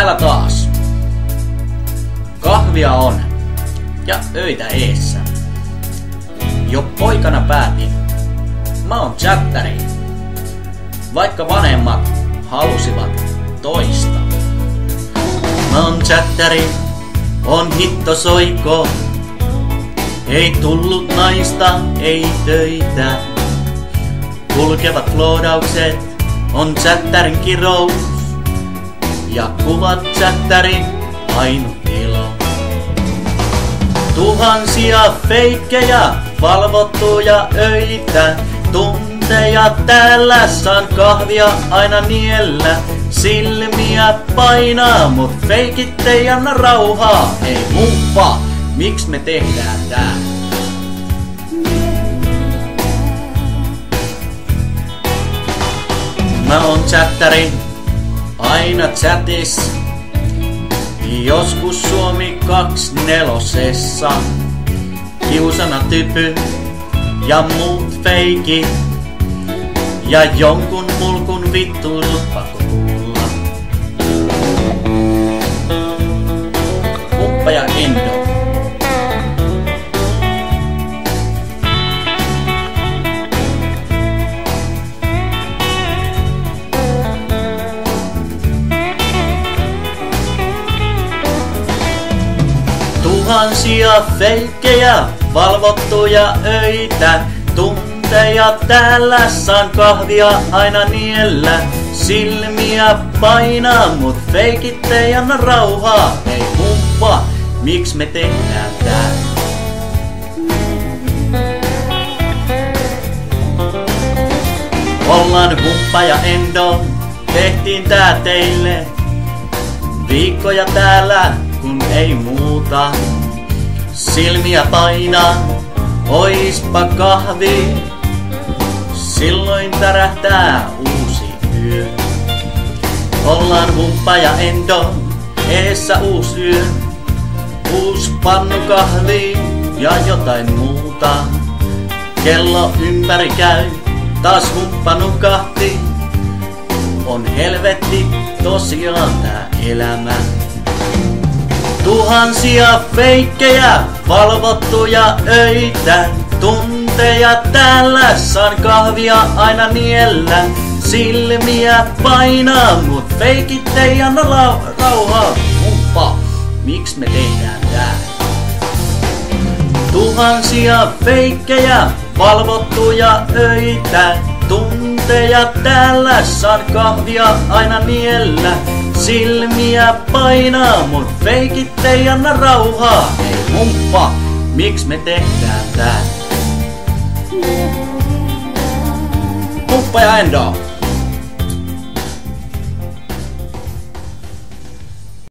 Täällä taas. Kahvia on ja öitä eessä. Jo poikana päätin, mä oon chatteri. Vaikka vanhemmat halusivat toista. Mä oon chatteri, on hitto soiko. Ei tullut naista, ei töitä. Kulkevat loodaukset on chatterin kirous. Ja kuvat chatterin ainut ilo. Tuhansia feikkejä, valvottuja öitä. Tunteja täällä, saan kahvia aina niellä. Silmiä painaa, mut feikit ei anna rauhaa. Hei muppa, miksi me tehdään tää? Mä oon chatteri, aina chatis. Joskus Suomi 24. Kiusana typy ja muut feikit. Ja jonkun mulkun vittuilut pakko kuulla. Humppa ja Endo. Tuhansia feikkejä, valvottuja öitä. Tunteja täällä, saan kahvia aina niellä. Silmiä painaa, mut feikit ei anna rauhaa. Hei humppa, miksi me tehdään tää? Ollaan Humppa ja Endo, tehtiin tää teille. Viikkoja täällä, kun ei muuta. Silmiä painaa, oispa kahvi. Silloin tärähtää uusi yö. Ollaan Humppa ja Endo, eessä uusi yö. Uus pannu kahvi ja jotain muuta. Kello ympäri käy, taas humppa nukahti. On helvetti tosiaan tää elämä. Tuhansia feikkejä, valvottuja öitä. Tunteja täällä, saan kahvia aina niellä. Silmiä painaa, mut feikit ei anna rauhaa. Humppa, miksi me tehdään tää? Tuhansia feikkejä, valvottuja öitä. Tunteja täällä, saan kahvia aina niellä. Silmiä painaa, mut feikit ei anna rauhaa. Hei humppa, miksi me tehdään tää? Humppa ja Endo.